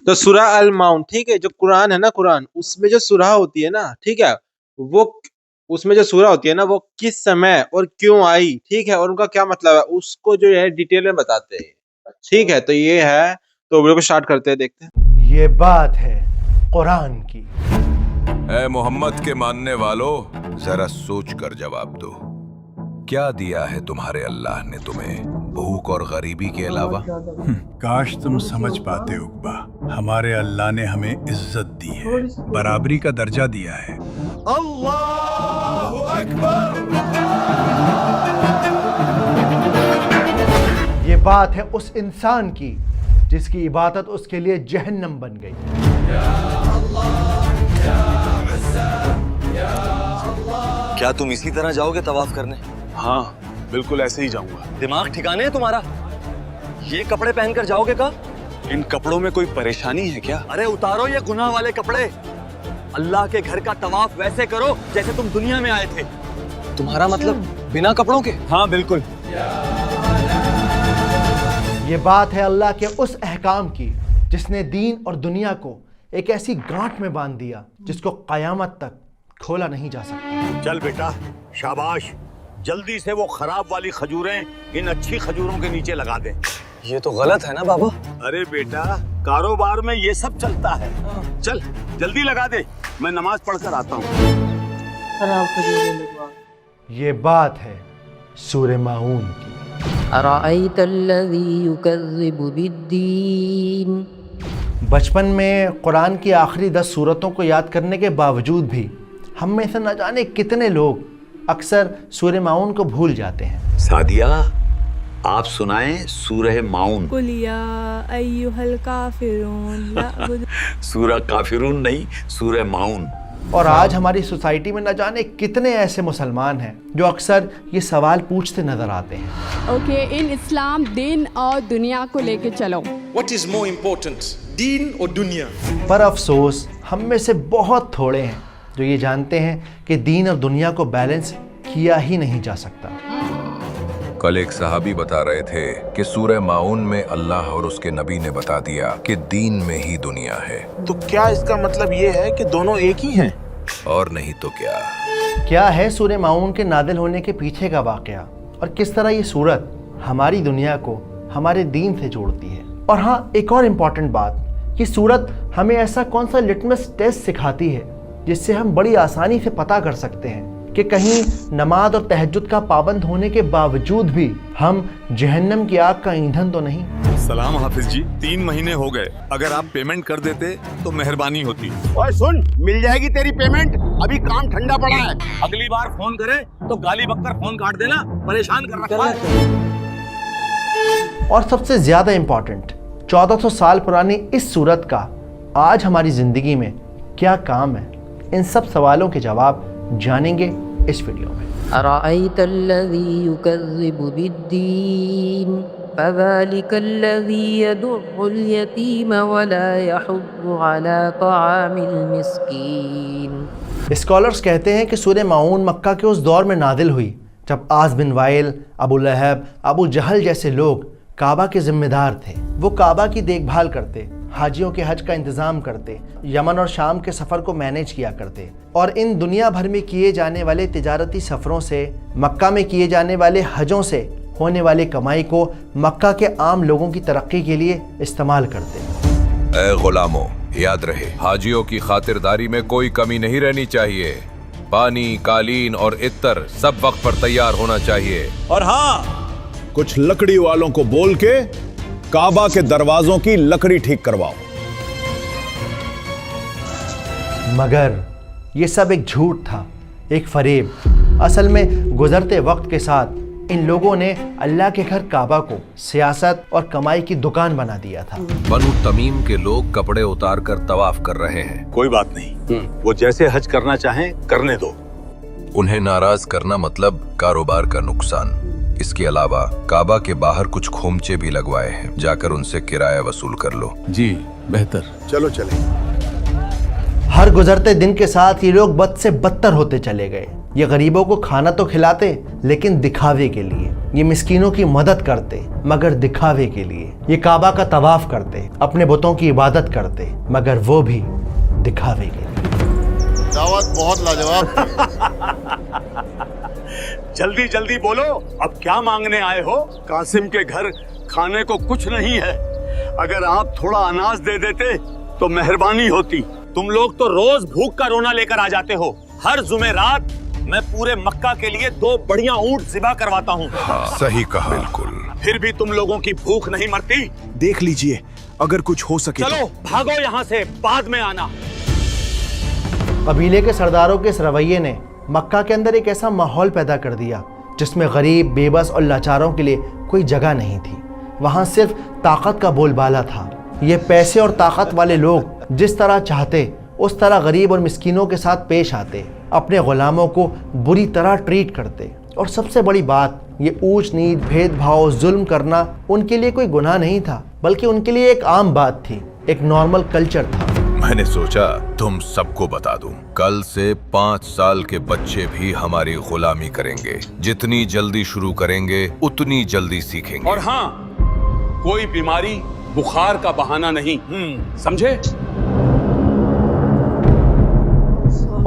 تو سورہ الماؤن، ٹھیک ہے، جو قرآن ہے نا، قرآن اس میں جو سورہ ہوتی ہے نا، ٹھیک ہے، وہ اس میں جو سورہ ہوتی ہے نا، وہ کس سمے اور کیوں آئی، ٹھیک ہے، اور ان کا کیا مطلب ہے، اس کو جو ہے ڈیٹیل میں بتاتے ہیں، ٹھیک ہے۔ تو یہ ہے، تو ویڈیو کو سٹارٹ کرتے ہیں، دیکھتے ہیں۔ یہ بات ہے قرآن کی۔ اے محمد کے ماننے والو، ذرا سوچ کر جواب دو، کیا دیا ہے تمہارے اللہ نے تمہیں بھوک اور غریبی کے علاوہ؟ کاش تم سمجھ پاتے عقبہ، ہمارے اللہ نے ہمیں عزت دی ہے، برابری کا درجہ دیا ہے۔ اللہ اکبر۔ یہ بات ہے اس انسان کی جس کی عبادت اس کے لیے جہنم بن گئی۔ کیا تم اسی طرح جاؤ گے طواف کرنے؟ ہاں بالکل ایسے ہی جاؤں گا۔ دماغ ٹھکانے ہے تمہارا؟ یہ کپڑے پہن کر جاؤ گے کا؟ ان کپڑوں میں کوئی پریشانی ہے کیا؟ ارے اتارو یہ گناہ والے کپڑے، اللہ کے گھر کا طواف ویسے کرو جیسے تم دنیا میں آئے تھے۔ تمہارا مطلب بنا کپڑوں کے؟ ہاں بالکل۔ یہ بات ہے اللہ کے اس احکام کی جس نے دین اور دنیا کو ایک ایسی گانٹھ میں باندھ دیا جس کو قیامت تک کھولا نہیں جا سکتا۔ چل بیٹا، شاباش، جلدی سے وہ خراب والی کھجوریں ان اچھی کھجوروں کے نیچے لگا دیں۔ یہ تو غلط ہے نا بابا؟ ارے بیٹا، کاروبار میں یہ سب چلتا ہے، چل جلدی لگا دے، میں نماز پڑھ کر آتا ہوں۔ یہ بات ہے سورہ ماعون کی۔ أرأيت الذي يكذب بالدين۔ بچپن میں قرآن کی آخری 10 سورتوں کو یاد کرنے کے باوجود بھی ہم میں سے نہ جانے کتنے لوگ اکثر سورہ ماعون کو بھول جاتے ہیں۔ سعدیہ، آپ سنائیں سورہ ماعون۔ قل یا ایھا الکافرون لا اعبد۔ سورہ کافرون نہیں، سورہ ماعون۔ اور آج ہماری سوسائٹی میں نہ جانے کتنے ایسے مسلمان ہیں جو اکثر یہ سوال پوچھتے نظر آتے ہیں۔ اوکے، ان اسلام دین اور دنیا کو لے کے چلو۔ What is more important, دین اور دنیا؟ پر افسوس ہم میں سے بہت تھوڑے ہیں جو یہ جانتے ہیں کہ دین اور دنیا کو بیلنس کیا ہی نہیں جا سکتا۔ کل ایک صحابی بتا رہے تھے کہ سورہ ماعون میں اللہ اور اس کے نبی نے بتا دیا کہ دین میں ہی دنیا ہے۔ تو کیا اس کا مطلب یہ ہے کہ دونوں ایک ہی ہیں؟ اور نہیں تو کیا۔ کیا ہے سورہ ماعون کے نازل ہونے کے پیچھے کا واقعہ اور کس طرح یہ سورت ہماری دنیا کو ہمارے دین سے جوڑتی ہے؟ اور ہاں، ایک اور امپورٹنٹ بات، یہ سورت ہمیں ایسا کون سا لٹمس ٹیسٹ سکھاتی ہے جس سے ہم بڑی آسانی سے پتہ کر سکتے ہیں کہ کہیں نماز اور تہجد کا پابند ہونے کے باوجود بھی ہم جہنم کی آگ کا ایندھن تو نہیں۔ سلام حافظ جی، 3 مہینے ہو گئے، اگر آپ پیمنٹ کر دیتے تو مہربانی ہوتی۔ اوے سن، مل جائے گی تیری پیمنٹ، ابھی کام ٹھنڈا پڑا ہے۔ اگلی بار فون کرے تو گالی بک کر فون کاٹ دینا، پریشان کر رکھا ہے۔ اور سب سے زیادہ امپورٹنٹ، 1400 سال پرانی اس سورت کا آج ہماری زندگی میں کیا کام ہے؟ ان سب سوالوں کے جواب جانیں گے اس ویڈیو میں۔ أرأيت الذي يكذب بالدين فذلك الذي يدع اليتيم ولا يحض على طعام المسكين۔ اسکالرز کہتے ہیں کہ سورہ ماعون مکہ کے اس دور میں نازل ہوئی جب عاص بن وائل، ابو لہب، ابو جہل جیسے لوگ کعبہ کے ذمہ دار تھے۔ وہ کعبہ کی دیکھ بھال کرتے، حاجیوں کے حج کا انتظام کرتے، یمن اور شام کے سفر کو مینیج کیا کرتے، اور ان دنیا بھر میں کیے جانے والے تجارتی سفروں سے، مکہ میں کیے جانے والے حجوں سے ہونے والے کمائی کو مکہ کے عام لوگوں کی ترقی کے لیے استعمال کرتے۔ اے غلاموں، یاد رہے، حاجیوں کی خاطرداری میں کوئی کمی نہیں رہنی چاہیے۔ پانی، قالین اور عطر سب وقت پر تیار ہونا چاہیے۔ اور ہاں، کچھ لکڑی والوں کو بول کے کعبہ کے دروازوں کی لکڑی ٹھیک کرواؤ۔ مگر یہ سب ایک جھوٹ تھا، ایک فریب۔ اصل میں گزرتے وقت کے ساتھ ان لوگوں نے اللہ کے گھر کعبہ کو سیاست اور کمائی کی دکان بنا دیا تھا۔ بنو تمیم کے لوگ کپڑے اتار کر طواف کر رہے ہیں۔ کوئی بات نہیں، وہ جیسے حج کرنا چاہیں کرنے دو۔ انہیں ناراض کرنا مطلب کاروبار کا نقصان۔ اس کے علاوہ کعبہ کے باہر کچھ کھومچے بھی لگوائے ہیں، جا کر ان سے کرایہ وصول کر لو۔ جی بہتر، چلو چلیں۔ ہر گزرتے دن کے ساتھ یہ لوگ بد سے بدتر ہوتے چلے گئے۔ یہ غریبوں کو کھانا تو کھلاتے لیکن دکھاوے کے لیے، یہ مسکینوں کی مدد کرتے مگر دکھاوے کے لیے، یہ کعبہ کا طواف کرتے، اپنے بتوں کی عبادت کرتے مگر وہ بھی دکھاوے کے لیے۔ دعوت بہت لاجواب جلدی جلدی بولو، اب کیا مانگنے آئے ہو؟ قاسم کے گھر کھانے کو کچھ نہیں ہے، اگر آپ تھوڑا اناج دے دیتے تو مہربانی ہوتی۔ تم لوگ تو روز بھوک کا رونا لے کر آ جاتے ہو۔ ہر جمعرات میں پورے مکہ کے لیے 2 بڑھیا اونٹ ذبح کرواتا ہوں، صحیح کہا، بالکل۔ پھر بھی تم لوگوں کی بھوک نہیں مرتی۔ دیکھ لیجئے اگر کچھ ہو سکے چلو بھاگو یہاں سے، بعد میں آنا۔ قبیلے کے سرداروں کے اس رویے نے مکہ کے اندر ایک ایسا ماحول پیدا کر دیا جس میں غریب، بے بس اور لاچاروں کے لیے کوئی جگہ نہیں تھی۔ وہاں صرف طاقت کا بول بالا تھا۔ یہ پیسے اور طاقت والے لوگ جس طرح چاہتے اس طرح غریب اور مسکینوں کے ساتھ پیش آتے، اپنے غلاموں کو بری طرح ٹریٹ کرتے، اور سب سے بڑی بات یہ اونچ نیچ، بھید بھاؤ، ظلم کرنا ان کے لیے کوئی گناہ نہیں تھا، بلکہ ان کے لیے ایک عام بات تھی، ایک نارمل کلچر تھا۔ میں نے سوچا تم سب کو بتا دوں، کل سے 5 سال کے بچے بھی ہماری غلامی کریں گے۔ جتنی جلدی شروع کریں گے اتنی جلدی سیکھیں گے۔ اور ہاں، کوئی بیماری بخار کا بہانہ نہیں، سمجھے؟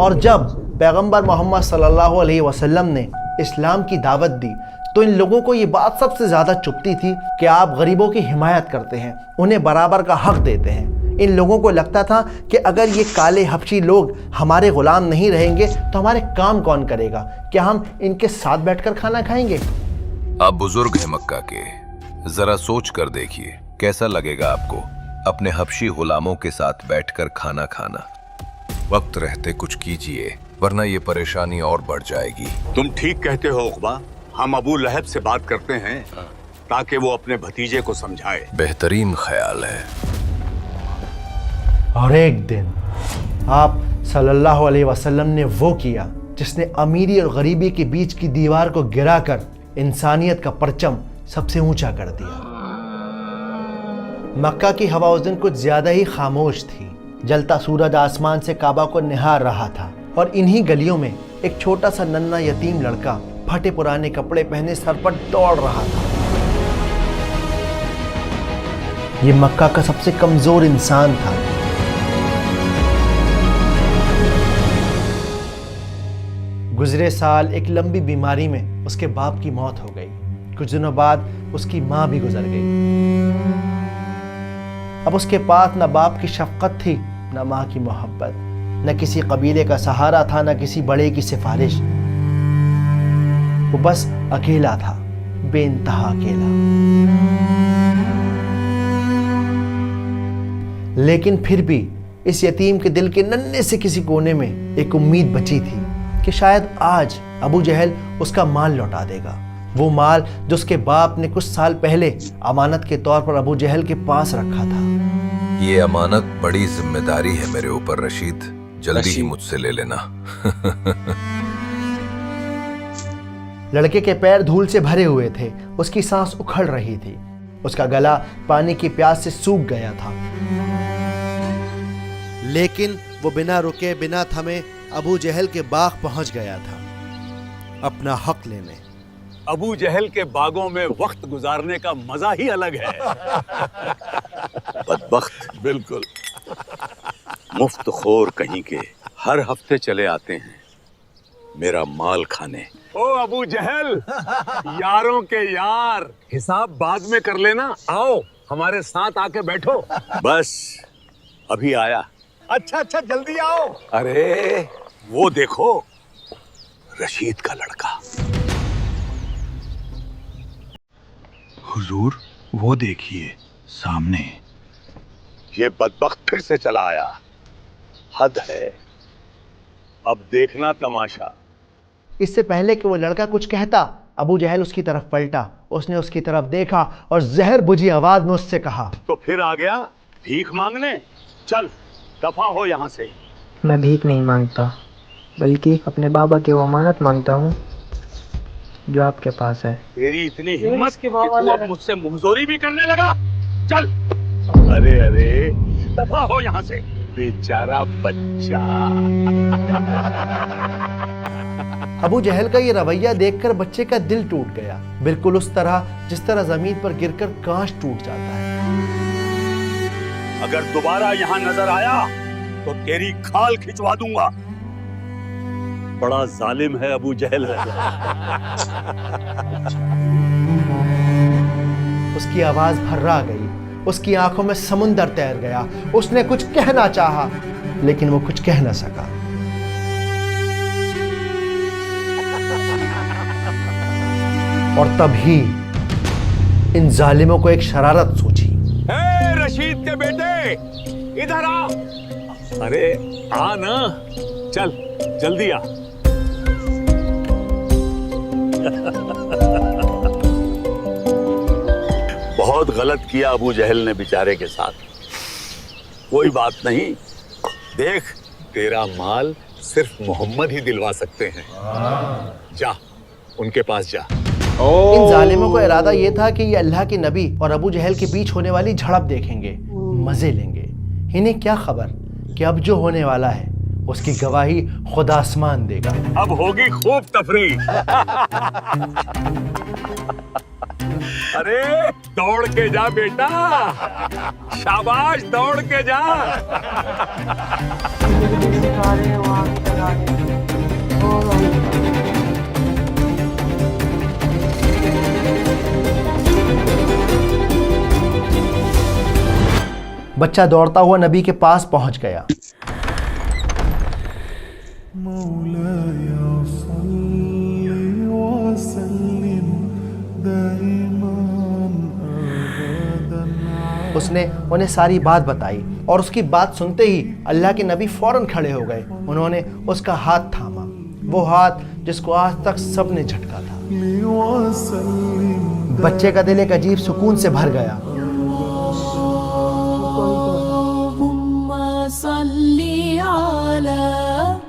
اور جب پیغمبر محمد صلی اللہ علیہ وسلم نے اسلام کی دعوت دی تو ان لوگوں کو یہ بات سب سے زیادہ چبھتی تھی کہ آپ غریبوں کی حمایت کرتے ہیں، انہیں برابر کا حق دیتے ہیں۔ ان لوگوں کو لگتا تھا کہ اگر یہ کالے حبشی لوگ ہمارے غلام نہیں رہیں گے تو ہمارے کام کون کرے گا؟ کیا ہم ان کے ساتھ بیٹھ کر کھانا کھائیں گے؟ آپ بزرگ ہیں مکہ کے، ذرا سوچ کر دیکھیے کیسا لگے گا آپ کو اپنے حبشی غلاموں کے ساتھ بیٹھ کر کھانا کھانا۔ وقت رہتے کچھ کیجئے ورنہ یہ پریشانی اور بڑھ جائے گی۔ تم ٹھیک کہتے ہو عقبہ، ہم ابو لہب سے بات کرتے ہیں تاکہ وہ اپنے بھتیجے کو سمجھائے۔ بہترین خیال ہے۔ اور ایک دن آپ صلی اللہ علیہ وسلم نے وہ کیا جس نے امیری اور غریبی کے بیچ کی دیوار کو گرا کر انسانیت کا پرچم سب سے اونچا کر دیا۔ مکہ کی ہوا اس دن کچھ زیادہ ہی خاموش تھی۔ جلتا سورج آسمان سے کعبہ کو نہار رہا تھا، اور انہی گلیوں میں ایک چھوٹا سا ننھا یتیم لڑکا پھٹے پرانے کپڑے پہنے سر پر دوڑ رہا تھا۔ یہ مکہ کا سب سے کمزور انسان تھا۔ گزرے سال ایک لمبی بیماری میں اس کے باپ کی موت ہو گئی۔ کچھ دنوں بعد اس کی ماں بھی گزر گئی۔ اب اس کے پاس نہ باپ کی شفقت تھی، نہ ماں کی محبت، نہ کسی قبیلے کا سہارا تھا، نہ کسی بڑے کی سفارش۔ وہ بس اکیلا تھا، بے انتہا اکیلا۔ لیکن پھر بھی اس یتیم کے دل کے ننھے سے کسی کونے میں ایک امید بچی تھی کہ شاید آج ابو جہل اس کا مال لوٹا دے گا، وہ مال جو اس کے باپ نے کچھ سال پہلے امانت کے طور پر ابو جہل کے پاس رکھا تھا۔ یہ امانت بڑی ذمہ داری ہے میرے اوپر رشید، جلدی ہی مجھ سے لے لینا۔ لڑکے کے پیر دھول سے بھرے ہوئے تھے، اس کی سانس اکھڑ رہی تھی، اس کا گلا پانی کی پیاس سے سوکھ گیا تھا۔ لیکن وہ بنا رکے بنا تھمے ابو جہل کے باغ پہنچ گیا تھا اپنا حق لینے۔ ابو جہل کے باغوں میں وقت گزارنے کا مزہ ہی الگ ہے۔ بدبخت، بالکل مفت خور کہیں کے، ہر ہفتے چلے آتے ہیں میرا مال کھانے۔ او ابو جہل، یاروں کے یار، حساب بعد میں کر لینا، آؤ ہمارے ساتھ آ کے بیٹھو۔ بس ابھی آیا۔ اچھا اچھا جلدی آؤ۔ ارے وہ دیکھو، رشید کا لڑکا۔ حضور وہ دیکھیے سامنے۔ یہ بدبخت پھر سے چلا آیا، حد ہے، اب دیکھنا تماشا۔ اس سے پہلے کہ وہ لڑکا کچھ کہتا، ابو جہل اس کی طرف پلٹا، اس نے اس کی طرف دیکھا اور زہر بجھی آواز میں اس سے کہا، تو پھر آ گیا بھیک مانگنے؟ چل دفع ہو یہاں سے۔ میں بھیک نہیں مانگتا، بلکہ اپنے بابا کی وہ امانت مانگتا ہوں جو آپ کے پاس ہے۔ تیری اتنی ہمت کہ تو اب مجھ سے منظوری بھی کرنے لگا؟ چل۔ ارے ارے دفع ہو یہاں سے، بیچارہ بچہ۔ ابو جہل کا یہ رویہ دیکھ کر بچے کا دل ٹوٹ گیا، بالکل اس طرح جس طرح زمین پر گر کر کانچ ٹوٹ جاتا ہے۔ اگر دوبارہ یہاں نظر آیا تو تیری کھال کھچوا دوں گا۔ بڑا ظالم ہے ابو جہل۔ اس کی آواز بھرا گئی، اس کی آنکھوں میں سمندر تیر گیا۔ اس نے کچھ کہنا چاہا لیکن وہ کچھ کہہ نہ سکا۔ اور تب ہی ان ظالموں کو ایک شرارت سوچی۔ اے رشید کے بیٹے، ادھر آ۔ ارے آ نا، چل جلدی آ۔ بہت غلط کیا ابو جہل نے بیچارے کے ساتھ۔ کوئی بات نہیں، دیکھ تیرا مال صرف محمد ہی دلوا سکتے ہیں۔ جا ان کے پاس جا۔ ان ظالموں کو ارادہ یہ تھا کہ یہ اللہ کے نبی اور ابو جہل کے بیچ ہونے والی جھڑپ دیکھیں گے، مزے لیں گے۔ انہیں کیا خبر کہ اب جو ہونے والا ہے اس کی گواہی خدا آسمان دے گا۔ اب ہوگی خوب تفریح۔ ارے دوڑ کے جا بیٹا، شاباش دوڑ کے جا۔ بچہ دوڑتا ہوا نبی کے پاس پہنچ گیا۔ اس نے انہیں ساری بات بتائی اور اس کی بات سنتے ہی اللہ کے نبی فوراً کھڑے ہو گئے۔ انہوں نے اس کا ہاتھ تھاما، وہ ہاتھ جس کو آج تک سب نے جھٹکا تھا۔ بچے کا دل ایک عجیب سکون سے بھر گیا۔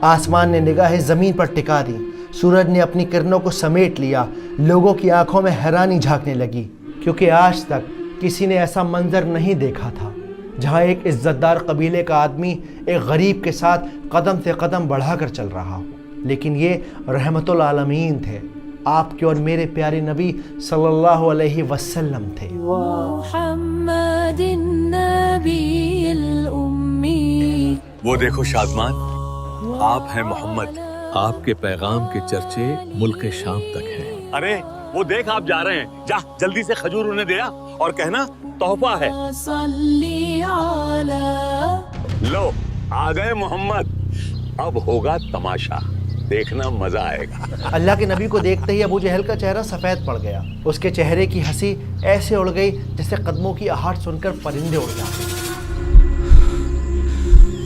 آسمان نے نگاہیں زمین پر ٹکا دی، سورج نے اپنی کرنوں کو سمیٹ لیا۔ لوگوں کی آنکھوں میں حیرانی جھانکنے لگی، کیونکہ آج تک کسی نے ایسا منظر نہیں دیکھا تھا جہاں ایک عزت دار قبیلے کا آدمی ایک غریب کے ساتھ قدم سے قدم بڑھا کر چل رہا ہو۔ لیکن یہ رحمت العالمین تھے، آپ کے اور میرے پیارے نبی صلی اللہ علیہ وسلم تھے۔ محمد النبی الامی۔ وہ دیکھو شادمان، آپ ہیں محمد، آپ کے پیغام کے چرچے ملک شام تک ہیں۔ ارے وہ دیکھ آپ جا رہے ہیں، جا جلدی سے کھجور انہیں دیا اور کہنا تحفہ ہے۔ لو آ گئے محمد، اب ہوگا تماشا، دیکھنا مزہ آئے گا۔ اللہ کے نبی کو دیکھتے ہی ابو جہل کا چہرہ سفید پڑ گیا، اس کے چہرے کی ہنسی ایسے اڑ گئی جیسے قدموں کی آہٹ سن کر پرندے اڑ جاتے۔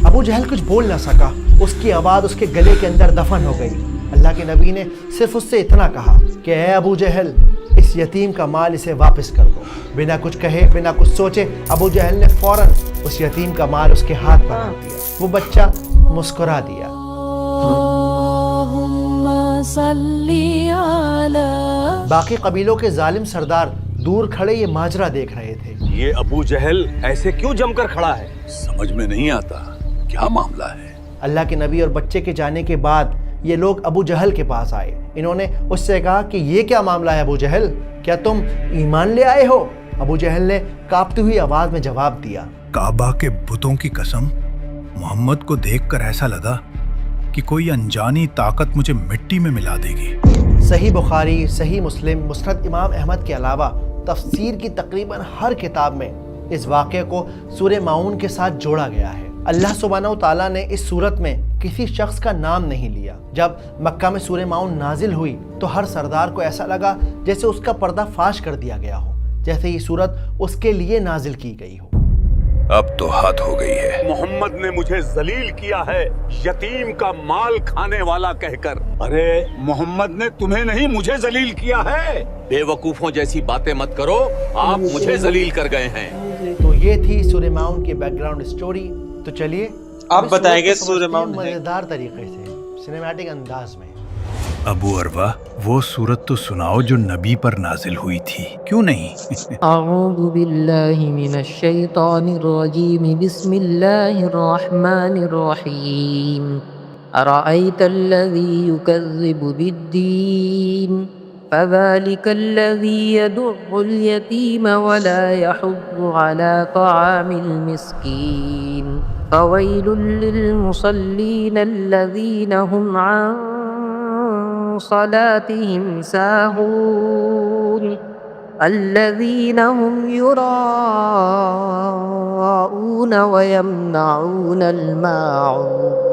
ابو جہل کچھ بول نہ سکا، اس کی آواز اس کے گلے کے اندر دفن ہو گئی۔ اللہ کے نبی نے صرف اس سے اتنا کہا کہ اے ابو جہل، اس یتیم کا مال اسے واپس کر دو۔ بنا کچھ کہے، بنا کچھ سوچے، ابو جہل نے فوراً اس یتیم کا مال اس کے ہاتھ پر رکھ دیا۔ وہ بچہ مسکرا دیا۔ باقی قبیلوں کے ظالم سردار دور کھڑے یہ ماجرا دیکھ رہے تھے۔ یہ ابو جہل ایسے کیوں جم کر کھڑا ہے؟ سمجھ میں نہیں آتا کیا معاملہ ہے۔ اللہ کے نبی اور بچے کے جانے کے بعد یہ لوگ ابو جہل کے پاس آئے۔ انہوں نے اس سے کہا کہ یہ کیا معاملہ ہے ابو جہل، کیا تم ایمان لے آئے ہو؟ ابو جہل نے کانپتی ہوئی آواز میں جواب دیا، کعبہ کے بتوں کی قسم، محمد کو دیکھ کر ایسا لگا کہ کوئی انجانی طاقت مجھے مٹی میں ملا دے گی۔ صحیح بخاری، صحیح مسلم، مسند امام احمد کے علاوہ تفسیر کی تقریباً ہر کتاب میں اس واقعے کو سورہ ماعون کے ساتھ جوڑا گیا ہے۔ اللہ سبحانہ و تعالیٰ نے اس صورت میں کسی شخص کا نام نہیں لیا۔ جب مکہ میں سورہ ماعون نازل ہوئی تو ہر سردار کو ایسا لگا جیسے اس کا پردہ فاش کر دیا گیا ہو، جیسے یہ صورت اس کے لیے نازل کی گئی ہو۔ اب تو حد ہو گئی ہے۔ محمد نے مجھے ذلیل کیا ہے یتیم کا مال کھانے والا کہہ کر۔ ارے محمد نے تمہیں نہیں مجھے ذلیل کیا ہے۔ بے وقوفوں جیسی باتیں مت کرو، آپ مجھے ذلیل کر گئے ہیں۔ تو یہ تھی سورہ ماعون کی بیک گراؤنڈ اسٹوری۔ تو چلیے آپ بتائیں گے سورہ ماعون مزیدار طریقے سے، سنیمیٹک انداز میں۔ ابو عروہ، وہ سورت تو سناؤ جو نبی پر نازل ہوئی تھی، کیوں نہیں؟ اعوذ باللہ من الشیطان الرجیم، بسم اللہ الرحمن الرحیم۔ أرأيت الذي يكذب بالدين فذلك الذي يدع اليتيم ولا يحض على طعام المسكين فويل للمصلين الذين هم عن صلاتهم ساهون الذين هم يراءون ويمنعون الماعون.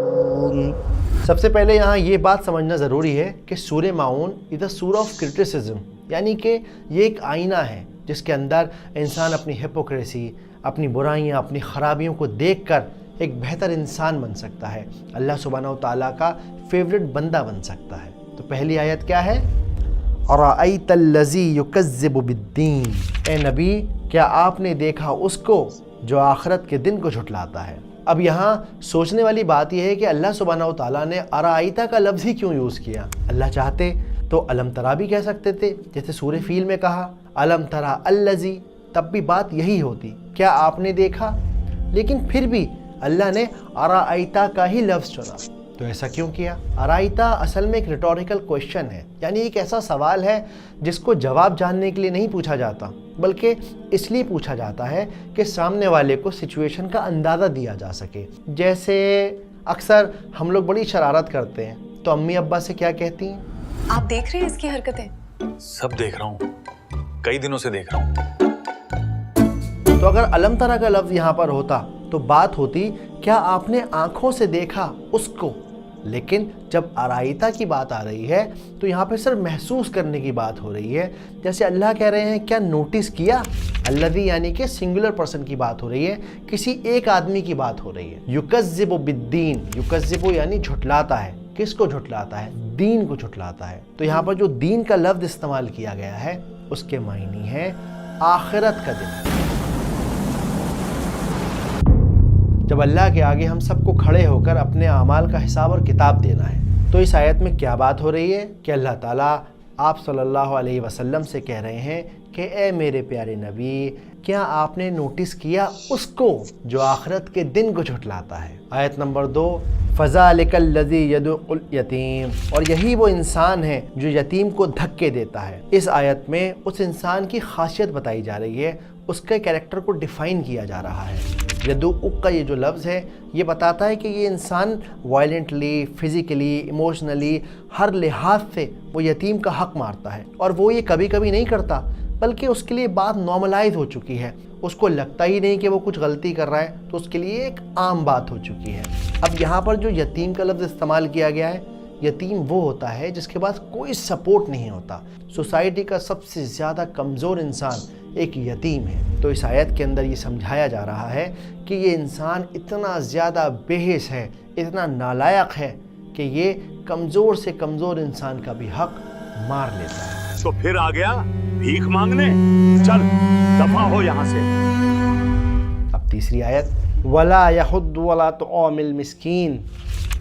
سب سے پہلے یہاں یہ بات سمجھنا ضروری ہے کہ سورہ ماعون از اے سورہ آف کرٹیسزم، یعنی کہ یہ ایک آئینہ ہے جس کے اندر انسان اپنی ہپوکریسی، اپنی برائیاں، اپنی خرابیوں کو دیکھ کر ایک بہتر انسان بن سکتا ہے، اللہ سبحانہ و تعالیٰ کا فیوریٹ بندہ بن سکتا ہے. تو پہلی آیت کیا ہے؟ اَرَأَيْتَ الَّذِي يُكَذِّبُ بِالدِّينِ، اے نبی کیا آپ نے دیکھا اس کو جو آخرت کے دن کو جھٹلاتا ہے. اب یہاں سوچنے والی بات یہ ہے کہ اللہ سبحانہ و تعالیٰ نے ارائیتا کا لفظ ہی کیوں یوز کیا؟ اللہ چاہتے تو علم ترا بھی کہہ سکتے تھے، جیسے سورہ فیل میں کہا علم ترا الذی، تب بھی بات یہی ہوتی، کیا آپ نے دیکھا؟ لیکن پھر بھی اللہ نے ارائیتا کا ہی لفظ چنا. تو ایسا کیوں کیا؟ ارائیتا اصل میں ایک ریٹوریکل کویشچن ہے، یعنی ایک ایسا سوال ہے جس کو جواب جاننے کے لیے نہیں پوچھا جاتا، بلکہ اس لیے پوچھا جاتا ہے کہ سامنے والے کو سچویشن کا اندازہ دیا جا سکے. جیسے اکثر ہم لوگ بڑی شرارت کرتے ہیں تو امی ابا سے کیا کہتی ہیں؟ آپ دیکھ رہے ہیں اس کی حرکتیں؟ سب دیکھ رہا ہوں، کئی دنوں سے دیکھ رہا ہوں. تو اگر علم ترا کا لفظ یہاں پر ہوتا تو بات ہوتی کیا آپ نے آنکھوں سے دیکھا اس کو، لیکن جب ارائیتا کی بات آ رہی ہے تو یہاں پہ صرف محسوس کرنے کی بات ہو رہی ہے. جیسے اللہ کہہ رہے ہیں کیا نوٹس کیا، الذی یعنی کہ سنگولر پرسن کی بات ہو رہی ہے، کسی ایک آدمی کی بات ہو رہی ہے. یکذب بالدین، یکذب یعنی جھٹلاتا ہے. کس کو جھٹلاتا ہے؟ دین کو جھٹلاتا ہے. تو یہاں پر جو دین کا لفظ استعمال کیا گیا ہے اس کے معنی ہے آخرت کا دن، جب اللہ کے آگے ہم سب کو کھڑے ہو کر اپنے اعمال کا حساب اور کتاب دینا ہے. تو اس آیت میں کیا بات ہو رہی ہے کہ اللہ تعالیٰ آپ صلی اللہ علیہ وسلم سے کہہ رہے ہیں کہ اے میرے پیارے نبی کیا آپ نے نوٹس کیا اس کو جو آخرت کے دن کو جھٹلاتا ہے. آیت نمبر 2 فَذَلِكَ الَّذِي يَدُعُّ الْيَتِيمَ، اور یہی وہ انسان ہے جو یتیم کو دھکے دیتا ہے. اس آیت میں اس انسان کی خاصیت بتائی جا رہی ہے، اس کے کیریکٹر کو ڈیفائن کیا جا رہا ہے. یدعو کا یہ جو لفظ ہے یہ بتاتا ہے کہ یہ انسان وائلنٹلی، فزیکلی، ایموشنلی، ہر لحاظ سے وہ یتیم کا حق مارتا ہے. اور وہ یہ کبھی کبھی نہیں کرتا بلکہ اس کے لیے بات نارملائز ہو چکی ہے، اس کو لگتا ہی نہیں کہ وہ کچھ غلطی کر رہا ہے، تو اس کے لیے ایک عام بات ہو چکی ہے. اب یہاں پر جو یتیم کا لفظ استعمال کیا گیا ہے، یتیم وہ ہوتا ہے جس کے پاس کوئی سپورٹ نہیں ہوتا. سوسائٹی کا سب سے زیادہ کمزور انسان ایک یتیم ہے. تو اس آیت کے اندر یہ سمجھایا جا رہا ہے کہ یہ انسان اتنا زیادہ بے حس ہے، اتنا نالائق ہے کہ یہ کمزور سے کمزور انسان کا بھی حق مار لیتا ہے. تو پھر آ گیا بھیک مانگنے، چل دفع ہو یہاں سے. اب تیسری آیت وَلَا يَحُضُّ وَلَا طُعَامِ الْمِسْكِينَ،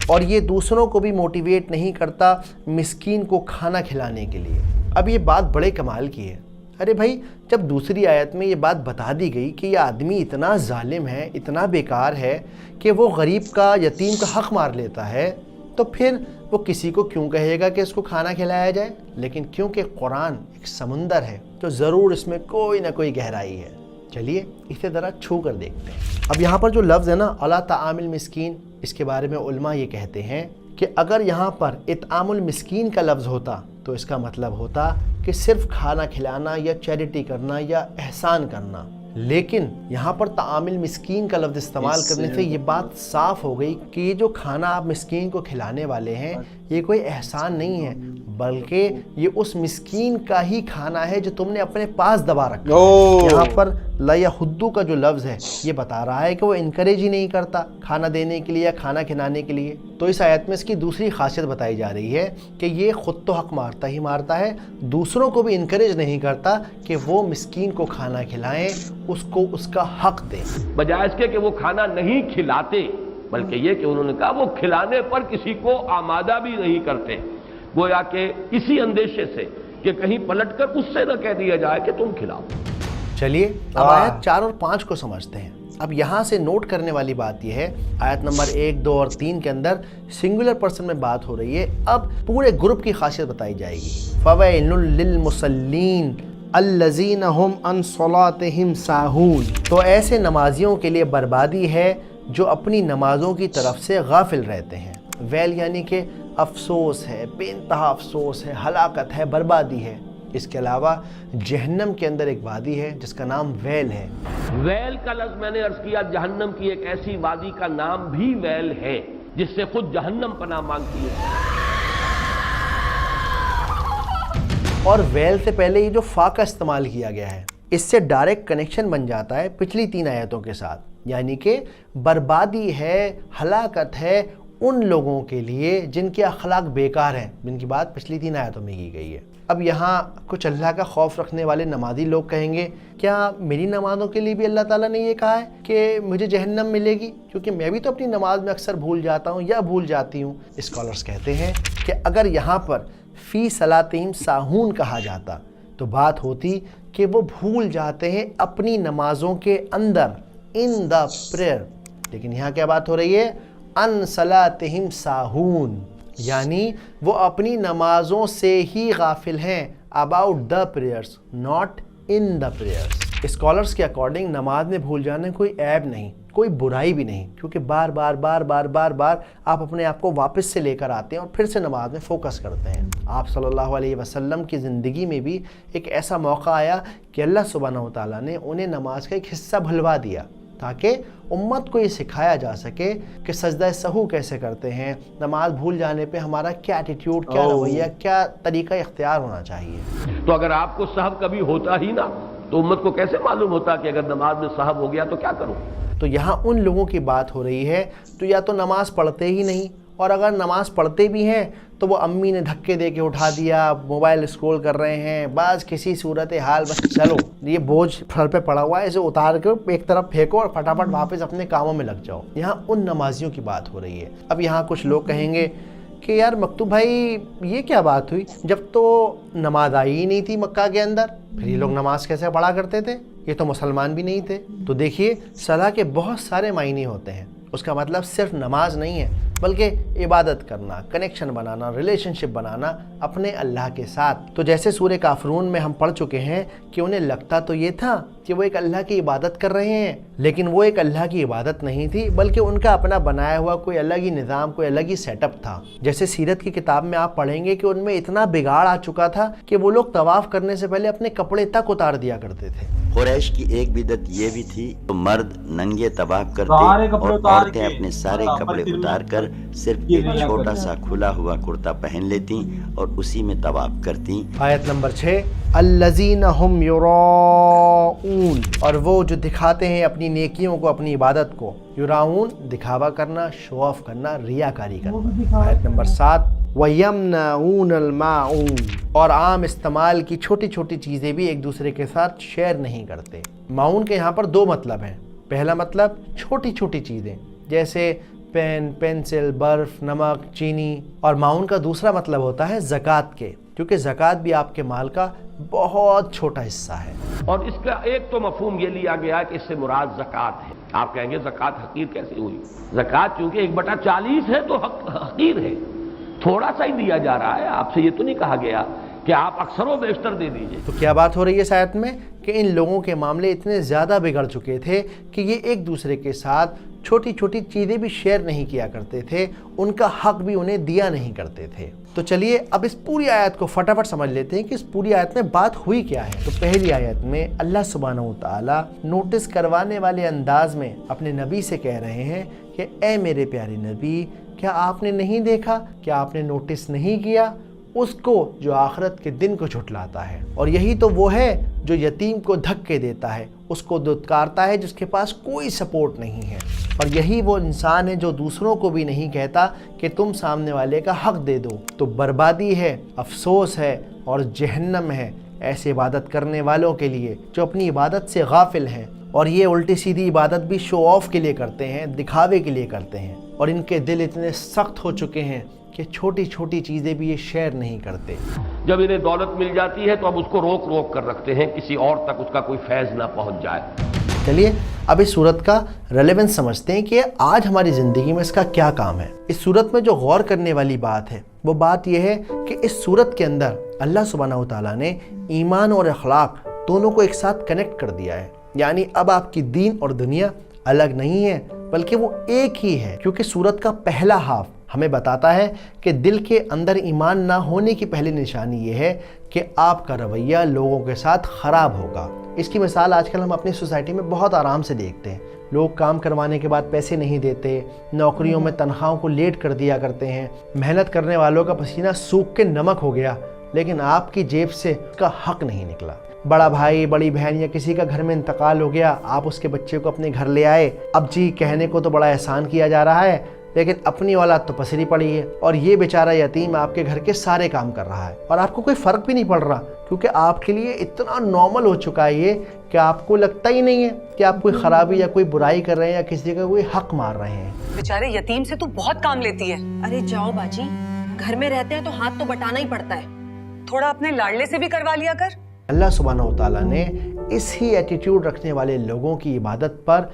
اور یہ دوسروں کو بھی موٹیویٹ نہیں کرتا مسکین کو کھانا کھلانے کے لیے. اب یہ بات بڑے کمال کی ہے. ارے بھائی جب دوسری آیت میں یہ بات بتا دی گئی کہ یہ آدمی اتنا ظالم ہے، اتنا بیکار ہے کہ وہ غریب کا، یتیم کا حق مار لیتا ہے، تو پھر وہ کسی کو کیوں کہے گا کہ اس کو کھانا کھلایا جائے؟ لیکن کیونکہ قرآن ایک سمندر ہے تو ضرور اس میں کوئی نہ کوئی گہرائی ہے. چلیے اسے ذرا چھو کر دیکھتے ہیں. اب یہاں پر جو لفظ ہے نا الا طعام المسکین، اس کے بارے میں علماء یہ کہتے ہیں کہ اگر یہاں پر اطعام المسکین کا لفظ ہوتا تو اس کا مطلب ہوتا کہ صرف کھانا کھلانا یا چیریٹی کرنا یا احسان کرنا. لیکن یہاں پر طعام المسکین کا لفظ استعمال کرنے سے یہ بات صاف ہو گئی کہ یہ جو کھانا آپ مسکین کو کھلانے والے ہیں یہ کوئی احسان نہیں ہے، بلکہ یہ اس مسکین کا ہی کھانا ہے جو تم نے اپنے پاس دبا رکھا. یہاں پر لا یحدو کا جو لفظ ہے یہ بتا رہا ہے کہ وہ انکریج ہی نہیں کرتا کھانا دینے کے لیے یا کھانا کھلانے کے لیے. تو اس آیت میں اس کی دوسری خاصیت بتائی جا رہی ہے کہ یہ خود تو حق مارتا ہی مارتا ہے، دوسروں کو بھی انکریج نہیں کرتا کہ وہ مسکین کو کھانا کھلائیں، اس کو اس کا حق دیں. بجائے اس کے کہ وہ کھانا نہیں کھلاتے بلکہ یہ کہ انہوں نے کہا وہ کھلانے پر کسی کو آمادہ بھی نہیں کرتے، گویا کہ اسی اندیشے سے کہ کہیں پلٹ کر اس سے نہ کہہ دیا جائے کہ تم کھلاؤ. چلیے اب آیت 4 اور 5 کو سمجھتے ہیں. اب یہاں سے نوٹ کرنے والی بات یہ ہے، آیت نمبر 1، 2 اور 3 کے اندر سنگولر پرسن میں بات ہو رہی ہے، اب پورے گروپ کی خاصیت بتائی جائے گی۔ فَوَيْلٌ لِّلْمُصَلِّينَ الَّذِينَ هُمْ عَنْ صَلَاتِهِمْ سَاهُونَ، تو ایسے نمازیوں کے لیے بربادی ہے جو اپنی نمازوں کی طرف سے غافل رہتے ہیں۔ ویل یعنی کہ افسوس ہے، بے انتہا افسوس ہے، ہلاکت ہے، بربادی ہے۔ اس کے علاوہ جہنم کے اندر ایک وادی ہے جس کا نام ویل ہے۔ ویل کا لفظ میں نے عرض کیا، جہنم کی ایک ایسی وادی کا نام بھی ویل ہے جس سے خود جہنم پناہ مانگتی ہے۔ اور ویل سے پہلے یہ جو فا کا استعمال کیا گیا ہے، اس سے ڈائریکٹ کنیکشن بن جاتا ہے پچھلی 3 آیتوں کے ساتھ، یعنی کہ بربادی ہے، ہلاکت ہے ان لوگوں کے لیے جن کے اخلاق بیکار ہیں، جن کی بات پچھلی 3 آیتوں میں کی گئی ہے۔ اب یہاں کچھ اللہ کا خوف رکھنے والے نمازی لوگ کہیں گے، کیا میری نمازوں کے لیے بھی اللہ تعالیٰ نے یہ کہا ہے کہ مجھے جہنم ملے گی؟ کیونکہ میں بھی تو اپنی نماز میں اکثر بھول جاتا ہوں یا بھول جاتی ہوں۔ اسکالرز کہتے ہیں کہ اگر یہاں پر فی صلاتہم ساہون کہا جاتا تو بات ہوتی کہ وہ بھول جاتے ہیں اپنی نمازوں کے اندر، ان دا پریئر، لیکن یہاں کیا بات ہو رہی ہے؟ ان صلاتہم ساہون، یعنی وہ اپنی نمازوں سے ہی غافل ہیں، about the prayers not in the prayers۔ Scholars کے اکارڈنگ نماز میں بھول جانا کوئی عیب نہیں، کوئی برائی بھی نہیں، کیونکہ بار بار آپ اپنے آپ کو واپس سے لے کر آتے ہیں اور پھر سے نماز میں فوکس کرتے ہیں۔ آپ صلی اللہ علیہ وسلم کی زندگی میں بھی ایک ایسا موقع آیا کہ اللہ سبحانہ وتعالیٰ نے انہیں نماز کا ایک حصہ بھلوا دیا تاکہ امت کو یہ سکھایا جا سکے کہ سجدہ سہو کیسے کرتے ہیں، نماز بھول جانے پہ ہمارا کیا ایٹیٹیوڈ، کیا رویہ، کیا طریقہ اختیار ہونا چاہیے۔ تو اگر آپ کو سہو کبھی ہوتا ہی نہ تو امت کو کیسے معلوم ہوتا کہ اگر نماز میں سہو ہو گیا تو کیا کروں؟ تو یہاں ان لوگوں کی بات ہو رہی ہے تو یا تو نماز پڑھتے ہی نہیں، اور اگر نماز پڑھتے بھی ہیں تو وہ امی نے دھکے دے کے اٹھا دیا، موبائل اسکرول کر رہے ہیں، بعض کسی صورت حال بس چلو یہ بوجھ سر پہ پڑا ہوا ہے، اسے اتار کے ایک طرف پھینکو اور فٹافٹ واپس اپنے کاموں میں لگ جاؤ۔ یہاں ان نمازیوں کی بات ہو رہی ہے۔ اب یہاں کچھ لوگ کہیں گے کہ یار مکتوب بھائی یہ کیا بات ہوئی، جب تو نماز آئی ہی نہیں تھی مکہ کے اندر، پھر یہ لوگ نماز کیسے پڑھا کرتے تھے، یہ تو مسلمان بھی نہیں تھے۔ تو دیکھیے صلاح کے بہت سارے معنی ہوتے ہیں، اس کا مطلب صرف نماز نہیں ہے بلکہ عبادت کرنا، کنیکشن بنانا، ریلیشن شپ بنانا اپنے اللہ کے ساتھ۔ تو جیسے سورہ کافرون میں ہم پڑھ چکے ہیں کہ انہیں لگتا تو یہ تھا کہ وہ ایک اللہ کی عبادت کر رہے ہیں، لیکن وہ ایک اللہ کی عبادت نہیں تھی بلکہ ان کا اپنا بنایا ہوا کوئی الگ ہی نظام، کوئی الگ ہی سیٹ اپ تھا۔ جیسے سیرت کی کتاب میں آپ پڑھیں گے کہ ان میں اتنا بگاڑ آ چکا تھا کہ وہ لوگ طواف کرنے سے پہلے اپنے کپڑے تک اتار دیا کرتے تھے۔ قریش کی ایک بدعت یہ بھی تھی تو مرد ننگے طواف کرتے اور عورتیں اپنے سارے کپڑے اتار کر صرف ایک چھوٹا سا کھلا ہوا کرتا پہن لیتی اور اسی میں طواف کرتی۔ آیت نمبر 6، الذین ہم یراؤون، اور وہ جو دکھاتے ہیں اپنی نیکیوں کو، اپنی عبادت کو، یراؤون دکھاوا کرنا، شو آف کرنا، ریاکاری کرنا۔ آیت نمبر 7، وَيَمْنَعُونَ الْمَاعُونَ، اور عام استعمال کی چھوٹی چھوٹی چیزیں بھی ایک دوسرے کے ساتھ شیئر نہیں کرتے۔ معون کے یہاں پر 2 مطلب ہیں۔ پہلا مطلب چھوٹی چھوٹی چیزیں جیسے پین، پینسل، برف، نمک، چینی، اور معون کا دوسرا مطلب ہوتا ہے زکوٰۃ کے، کیونکہ زکوٰۃ بھی آپ کے مال کا بہت چھوٹا حصہ ہے۔ اور اس کا ایک تو مفہوم یہ لیا گیا کہ اس سے مراد زکوٰۃ ہے۔ آپ کہیں گے زکوٰۃ حقیر کیسے ہوئی؟ زکوٰۃ چونکہ 1/40 ہے تو حقیر ہے، تھوڑا سا ہی دیا جا رہا ہے، آپ سے یہ تو نہیں کہا گیا کہ آپ اکثر و بیشتر دے دیجئے۔ تو کیا بات ہو رہی ہے اس آیت میں کہ ان لوگوں کے معاملے اتنے زیادہ بگڑ چکے تھے کہ یہ ایک دوسرے کے ساتھ چھوٹی چھوٹی چیزیں بھی شیئر نہیں کیا کرتے تھے، ان کا حق بھی انہیں دیا نہیں کرتے تھے۔ تو چلیے اب اس پوری آیت کو فٹافٹ سمجھ لیتے ہیں کہ اس پوری آیت میں بات ہوئی کیا ہے۔ تو پہلی آیت میں اللہ سبحانہ وتعالی نوٹس کروانے والے انداز میں اپنے نبی سے کہہ رہے ہیں کہ اے میرے پیارے نبی، کیا آپ نے نہیں دیکھا، کیا آپ نے نوٹس نہیں کیا اس کو جو آخرت کے دن کو جھٹلاتا ہے؟ اور یہی تو وہ ہے جو یتیم کو دھکے دیتا ہے، اس کو دھتکارتا ہے جس کے پاس کوئی سپورٹ نہیں ہے، اور یہی وہ انسان ہے جو دوسروں کو بھی نہیں کہتا کہ تم سامنے والے کا حق دے دو۔ تو بربادی ہے، افسوس ہے اور جہنم ہے ایسے عبادت کرنے والوں کے لیے جو اپنی عبادت سے غافل ہیں، اور یہ الٹی سیدھی عبادت بھی شو آف کے لیے کرتے ہیں، دکھاوے کے لیے کرتے ہیں، اور ان کے دل اتنے سخت ہو چکے ہیں کہ چھوٹی چھوٹی چیزیں بھی یہ شیئر نہیں کرتے۔ جب انہیں دولت مل جاتی ہے تو اب اس کو روک روک کر رکھتے ہیں، کسی اور تک اس کا کوئی فیض نہ پہنچ جائے۔ چلیے اب اس صورت کا ریلیونس سمجھتے ہیں کہ آج ہماری زندگی میں اس کا کیا کام ہے۔ اس صورت میں جو غور کرنے والی بات ہے وہ بات یہ ہے کہ اس صورت کے اندر اللہ سبحانہ و تعالیٰ نے ایمان اور اخلاق دونوں کو ایک ساتھ کنیکٹ کر دیا ہے، یعنی اب آپ کی دین اور دنیا الگ نہیں ہے بلکہ وہ ایک ہی ہے، کیونکہ صورت کا پہلا ہاف ہمیں بتاتا ہے کہ دل کے اندر ایمان نہ ہونے کی پہلی نشانی یہ ہے کہ آپ کا رویہ لوگوں کے ساتھ خراب ہوگا۔ اس کی مثال آج کل ہم اپنی سوسائٹی میں بہت آرام سے دیکھتے ہیں، لوگ کام کروانے کے بعد پیسے نہیں دیتے، نوکریوں میں تنخواہوں کو لیٹ کر دیا کرتے ہیں، محنت کرنے والوں کا پسینہ سوکھ کے نمک ہو گیا لیکن آپ کی جیب سے اس کا حق نہیں نکلا۔ بڑا بھائی بڑی بہن یا کسی کا گھر میں انتقال ہو گیا، آپ اس کے بچے کو اپنے گھر لے آئے، اب جی کہنے کو تو بڑا احسان کیا جا رہا ہے لیکن اپنی اولاد تو پسری پڑی ہے اور یہ بیچارہ یتیم آپ کے گھر کے سارے کام کر رہا ہے اور آپ کو کوئی فرق بھی نہیں پڑ رہا، کیونکہ آپ کے لیے اتنا نارمل ہو چکا ہے یہ کہ آپ کو لگتا ہی نہیں ہے کہ آپ کوئی خرابی یا کوئی برائی کر رہے ہیں یا کسی کا کوئی حق مار رہے ہیں۔ بیچارے یتیم سے تو بہت کام لیتی ہے۔ ارے جاؤ باجی، گھر میں رہتے ہیں تو ہاتھ تو بٹانا ہی پڑتا ہے، تھوڑا اپنے لاڈلے سے بھی کروا لیا کر۔ اللہ سبحانہ و تعالیٰ نے اس ہی ایٹیٹیوڈ رکھنے والے لوگوں کی عبادت پر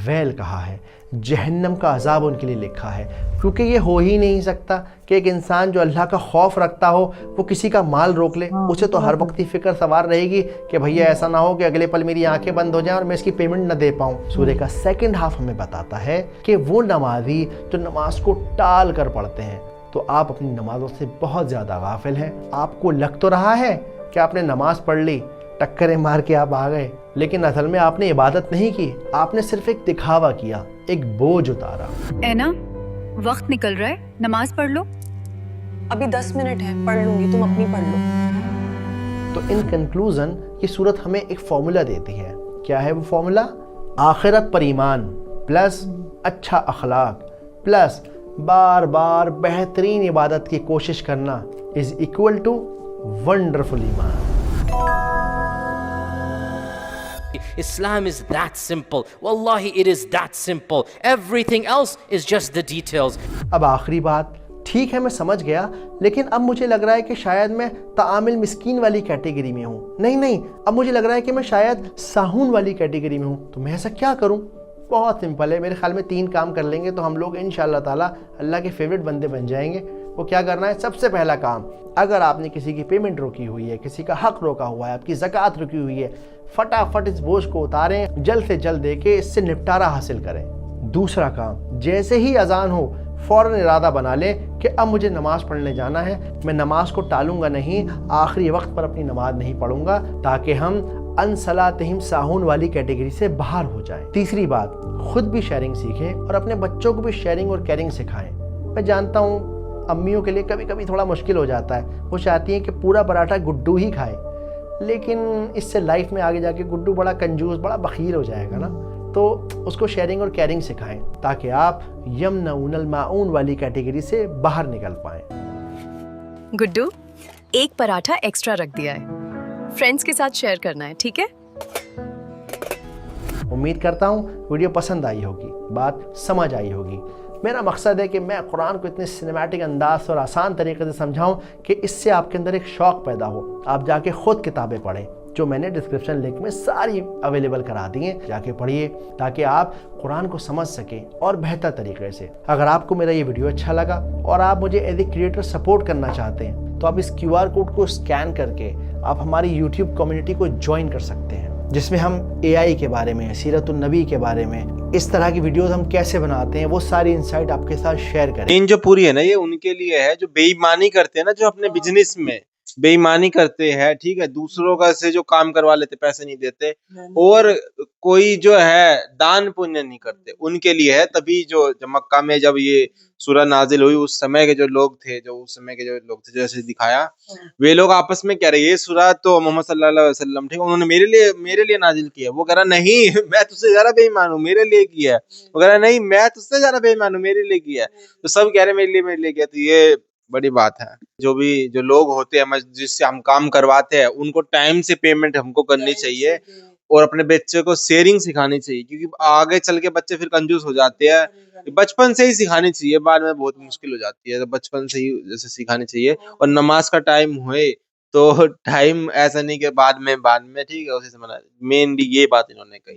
ویل کہا ہے، جہنم کا عذاب ان کے لیے لکھا ہے، کیونکہ یہ ہو ہی نہیں سکتا کہ ایک انسان جو اللہ کا خوف رکھتا ہو وہ کسی کا مال روک لے۔ اسے تو ہر وقت فکر سوار رہے گی کہ بھیا ایسا نہ ہو کہ اگلے پل میری آنکھیں بند ہو جائیں اور میں اس کی پیمنٹ نہ دے پاؤں۔ سورہ کا سیکنڈ ہاف ہمیں بتاتا ہے کہ وہ نمازی جو نماز کو ٹال کر پڑھتے ہیں، تو آپ اپنی نمازوں سے بہت زیادہ غافل ہیں۔ آپ کو لگ تو رہا ہے کہ آپ نے نماز پڑھ لی، ٹکریں مار کے آپ آ گئے، لیکن اصل میں آپ نے عبادت نہیں کی، آپ نے صرف ایک دکھاوا کیا، ایک بوجھ اتارا۔ اینا وقت نکل رہا ہے، نماز پڑھ لو۔ ابھی 10 منٹ ہے، پڑھ لوں گی، تم اپنی پڑھ لو۔ تو ان کنکلوژن یہ صورت ہمیں ایک فارمولا دیتی ہے۔ کیا ہے وہ فارمولا؟ آخرت پر ایمان پلس اچھا اخلاق پلس بار بار بہترین عبادت کی کوشش کرنا از اکول ٹو ونڈرفل ایمان۔ Islam is that simple. Wallahi, it is that simple. Everything else is just the details. اب آخری بات، ٹھیک ہے میں سمجھ گیا لیکن اب مجھے لگ رہا ہے کہ شاید میں تعامل مسکین والی کیٹیگری میں ہوں۔ نہیں، اب مجھے لگ رہا ہے کہ میں شاید ساہون والی کیٹیگری میں ہوں، تو میں ایسا کیا کروں؟ بہت سمپل ہے، میرے خیال میں 3 کام کر لیں گے تو ہم لوگ انشاءاللہ تعالی اللہ کے فیوریٹ بندے بن جائیں گے۔ وہ کیا کرنا ہے؟ سب سے پہلا کام، اگر آپ نے کسی کی پیمنٹ روکی ہوئی ہے، کسی کا حق روکا ہوا ہے، آپ کی زکوٰۃ رکی ہوئی ہے، فٹافٹ اس بوجھ کو اتاریں، جلد سے جلد دے کے اس سے نپٹارہ حاصل کریں۔ دوسرا کام، جیسے ہی اذان ہو فوراً ارادہ بنا لیں کہ اب مجھے نماز پڑھنے جانا ہے، میں نماز کو ٹالوں گا نہیں، آخری وقت پر اپنی نماز نہیں پڑھوں گا، تاکہ ہم ان صلاتہم ساہون والی کیٹیگری سے باہر ہو جائیں۔ تیسری بات، خود بھی شیئرنگ سیکھیں اور اپنے بچوں کو بھی شیئرنگ اور کیئرنگ سکھائیں۔ میں جانتا ہوں امیوں کے لیے کبھی کبھی تھوڑا مشکل ہو جاتا ہے، وہ چاہتی ہیں کہ پورا پراٹھا گڈو ہی کھائے، لیکن اس سے لائف میں آگے جا کے گڈو بڑا کنجوس بڑا بخیل ہو جائے گا نا، تو اس کو شیئرنگ اور کیئرنگ سکھائیں تاکہ آپ یمنعون الماعون والی کیٹیگری سے باہر نکل پائیں۔ گڈو، ایک پراٹھا ایکسٹرا رکھ دیا ہے، فرینڈز کے ساتھ شیئر کرنا ہے، ٹھیک ہے؟ امید کرتا ہوں ویڈیو پسند آئی ہوگی، بات سمجھ آئی ہوگی۔ میرا مقصد ہے کہ میں قرآن کو اتنے سنیمیٹک انداز اور آسان طریقے سے سمجھاؤں کہ اس سے آپ کے اندر ایک شوق پیدا ہو، آپ جا کے خود کتابیں پڑھیں، جو میں نے ڈسکرپشن لنک میں ساری اویلیبل کرا دی ہیں، جا کے پڑھیے تاکہ آپ قرآن کو سمجھ سکیں اور بہتر طریقے سے۔ اگر آپ کو میرا یہ ویڈیو اچھا لگا اور آپ مجھے ایز اے کریٹر سپورٹ کرنا چاہتے ہیں تو آپ اس QR کوڈ کو اسکین کر کے آپ ہماری یوٹیوب کمیونٹی کو جوائن کر سکتے ہیں، جس میں ہم AI کے بارے میں، سیرت النبی کے بارے میں، اس طرح کی ویڈیوز ہم کیسے بناتے ہیں، وہ ساری انسائٹ آپ کے ساتھ شیئر کریں۔ جو پوری ہے نا یہ ان کے لیے ہے جو بے ایمانی کرتے ہیں نا، جو اپنے بزنس میں بے ایمانی کرتے ہیں، ٹھیک ہے، دوسروں کا سے جو کام کروا لیتے، پیسے نہیں دیتے، اور کوئی جو ہے دان پنیہ نہیں کرتے، ان کے لیے ہے۔ تبھی جو مکہ میں جب یہ سورہ نازل ہوئی، اس سمے کے جو لوگ تھے، جیسے دکھایا، وہ لوگ آپس میں کہہ رہے یہ سورہ تو محمد صلی اللہ علیہ وسلم، ٹھیک، انہوں نے میرے لیے نازل کیا۔ وہ کہہ رہا نہیں، میں تجھ سے زیادہ بے ایمان ہوں، میرے لیے کیا ہے۔ وہ کہہ رہا نہیں، میں تجھ سے زیادہ بے ایمان ہوں، میرے لیے کیا ہے۔ تو سب کہہ رہے میرے لیے کیا۔ تو یہ بڑی بات ہے۔ جو لوگ ہوتے ہیں جس سے ہم کام کرواتے ہیں، ان کو ٹائم سے پیمنٹ ہم کو کرنی چاہیے اور اپنے بچے کو شیئرنگ سکھانی چاہیے، کیونکہ آگے چل کے بچے پھر کنجوس ہو جاتے ہیں۔ بچپن سے ہی سکھانی چاہیے، بعد میں بہت مشکل ہو جاتی ہے، تو بچپن سے ہی جیسے سکھانی چاہیے۔ اور نماز کا ٹائم ہوئے تو ٹائم ایسا نہیں کہ بعد میں، ٹھیک ہے، اسی سے مینلی یہ بات انہوں نے کہی۔